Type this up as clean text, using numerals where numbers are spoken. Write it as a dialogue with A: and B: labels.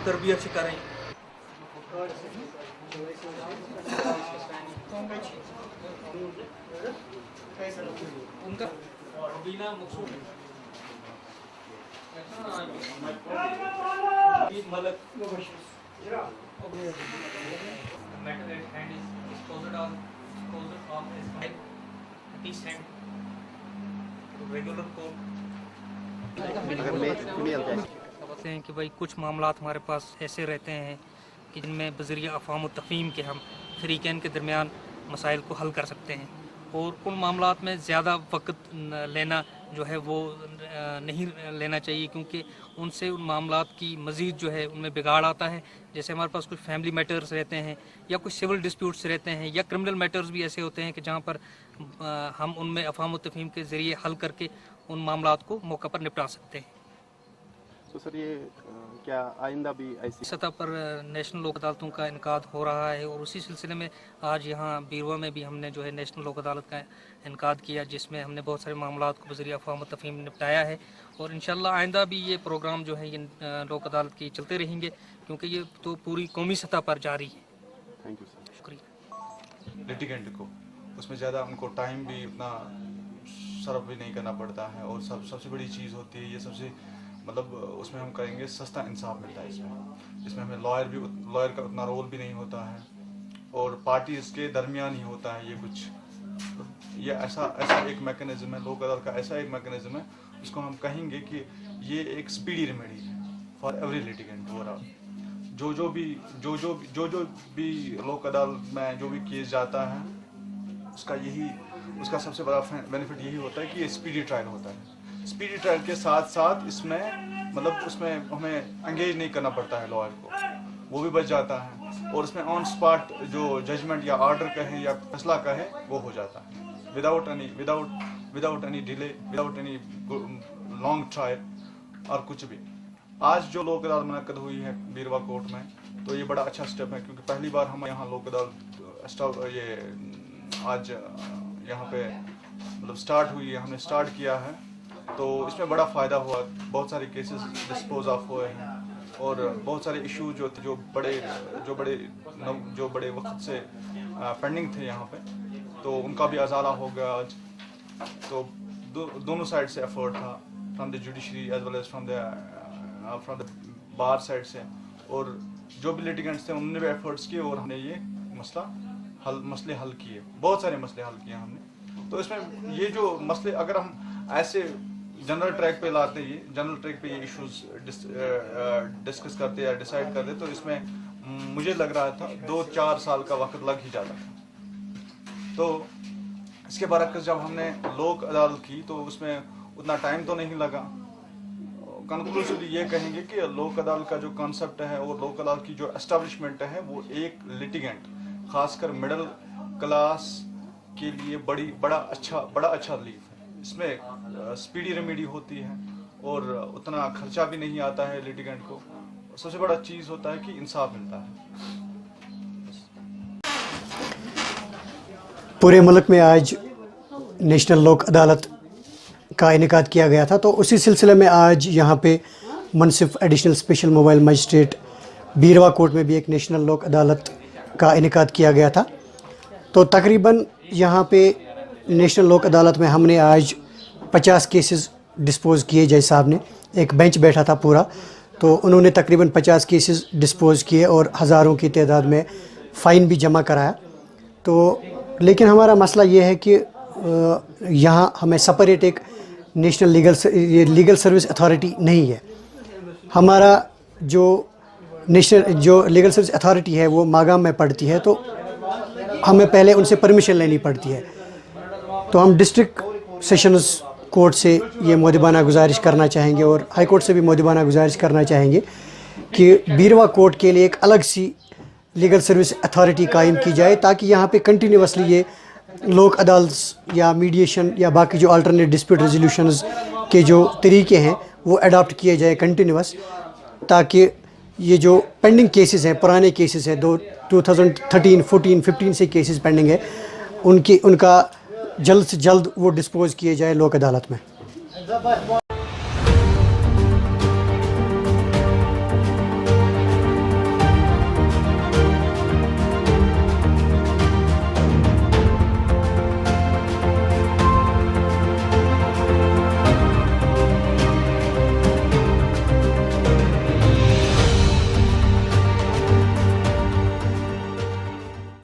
A: तरबियत करें। उनका बीना मकसूद Malak metal at hand is exposed of his head, his hand to regular court. बताते हैं कि भाई कुछ मामलात हमारे पास ऐसे रहते हैं कि जिनमें बज़रिया अफ़हाम तफ़हीम के हम फ़रीक़ैन के दरमियान मसाइल को हल कर सकते हैं, और उन मामलात में ज़्यादा वक्त लेना जो है वो नहीं लेना चाहिए, क्योंकि उनसे उन मामलात की मज़ीद जो है उनमें बिगाड़ आता है। जैसे हमारे पास कुछ फैमिली मैटर्स रहते हैं या कुछ सिविल डिस्प्यूट्स रहते हैं या क्रिमिनल मैटर्स भी ऐसे होते हैं कि जहाँ पर हम उनमें अफ़हाम तफ़हीम के ज़रिए हल करके उन मामलात को मौका पर निपटा सकते हैं।
B: तो सर ये क्या आइंदा भी ऐसी
A: सतह पर नेशनल लोक अदालतों का इनकाद हो रहा है, और उसी सिलसिले में आज यहाँ बीरवा में भी हमने जो है नेशनल लोक अदालत का इनकाद किया, जिसमें हमने बहुत सारे मामलात को बज़रिया अफ़हाम तफ़हीम निपटाया है। और इंशाअल्लाह आइंदा भी ये प्रोग्राम जो है ये लोक अदालत की चलते रहेंगे, क्योंकि ये तो पूरी कौमी सतह पर जारी है।
B: Thank you sir.
A: शुक्रिया।
C: लिटिगेंट को उसमें ज़्यादा उनको टाइम भी उतना सर्व भी नहीं करना पड़ता है, और सबसे बड़ी चीज़ होती है ये सबसे मतलब उसमें हम कहेंगे सस्ता इंसाफ मिलता है इसमें हमें लॉयर का उतना रोल भी नहीं होता है, और पार्टी इसके दरमियान ही होता है। ये कुछ ये ऐसा एक मैकेनिज्म है, लोक अदालत का ऐसा एक मैकेनिज्म है, उसको हम कहेंगे कि ये एक स्पीडी रेमेडी है फॉर एवरी लिटिगेंट ओवरऑल। जो भी लोक अदालत में जो भी केस जाता है उसका सबसे बड़ा बेनिफिट यही होता है कि ये स्पीडी ट्रायल होता है। स्पीडी ट्रायल के साथ साथ इसमें मतलब उसमें हमें एंगेज नहीं करना पड़ता है लॉयर को, वो भी बच जाता है, और इसमें ऑन स्पॉट जो जजमेंट या ऑर्डर कहे या फैसला कहे वो हो जाता है without any delay, without any long trial और कुछ भी। आज जो लोक अदालत मुनक्कद हुई है बीरवा कोर्ट में, तो ये बड़ा अच्छा स्टेप है, क्योंकि पहली बार हम यहाँ लोक अदालत ये आज यहाँ पे मतलब स्टार्ट हुई है, हमने स्टार्ट किया है, तो इसमें बड़ा फ़ायदा हुआ। बहुत सारे केसेस डिस्पोज ऑफ हुए हैं, और बहुत सारे इशू जो बड़े वक्त से पेंडिंग थे यहाँ पे, तो उनका भी अजाला हो गया आज। तो दोनों साइड से एफर्ट था, from the judiciary as well as from the bar side से, और जो भी लिटिगेंट्स थे उन्होंने भी एफर्ट्स किए, और हमने ये मसले हल किए, बहुत सारे मसले हल किए हमने। तो इसमें ये जो मसले अगर हम ऐसे जनरल ट्रैक पे लाते, ये इश्यूज डिस्कस करते या डिसाइड करते, तो इसमें मुझे लग रहा था 2-4 साल का वक्त लग ही जाता था। तो इसके बरक्स जब हमने लोक अदालत की तो उसमें उतना टाइम तो नहीं लगा। कंक्लूसिवली ये कहेंगे कि लोक अदालत का जो कॉन्सेप्ट है और लोक अदालत की जो एस्टेब्लिशमेंट है वो एक लिटिगेंट, खासकर मिडिल क्लास के लिए बड़ा अच्छा रिलीफ है। इसमें स्पीडी रेमेडी होती है, और उतना खर्चा भी नहीं आता है लिटिगेंट को। सबसे बड़ा चीज़ होता है कि इंसाफ मिलता है।
D: पूरे मुल्क में आज नेशनल लोक अदालत का इनेकाद किया गया था, तो उसी सिलसिले में आज यहाँ पे मुनसिफ एडिशनल स्पेशल मोबाइल मजिस्ट्रेट बीरवा कोर्ट में भी एक नेशनल लोक अदालत का इनेकाद किया गया था। तो तकरीबन यहाँ पे नेशनल लोक अदालत में हमने आज 50 केसेस डिस्पोज़ किए। जज साहब ने एक बेंच बैठा था पूरा, तो उन्होंने तकरीबन 50 केसेस डिस्पोज़ किए और हज़ारों की तादाद में फ़ाइन भी जमा कराया। तो लेकिन हमारा मसला ये है कि यहाँ हमें सेपरेट एक नेशनल लीगल सर्विस अथॉरिटी नहीं है। हमारा जो लीगल सर्विस अथॉरिटी है वो मागाम में पड़ती है, तो हमें पहले उनसे परमिशन लेनी पड़ती है। तो हम डिस्ट्रिक्ट सेशंस कोर्ट से ये मुअद्दिबाना गुजारिश करना चाहेंगे, और हाई कोर्ट से भी मुअद्दिबाना गुजारिश करना चाहेंगे कि बीरवा कोर्ट के लिए एक अलग सी लीगल सर्विस अथॉरिटी कायम की जाए, ताकि यहाँ पे कंटिन्यूसली ये लोक अदालत या मीडिएशन या बाकी जो अल्टरनेट डिस्प्यूट रेजोल्यूशंस के जो तरीके हैं वो अडॉप्ट किए जाए कंटिन्यूस, ताकि ये जो पेंडिंग केसेस हैं, पुराने केसेस हैं, 2013, 14, 15 से केसेस पेंडिंग है, उनका जल्द से जल्द वो डिस्पोज़ किए जाए लोक अदालत में।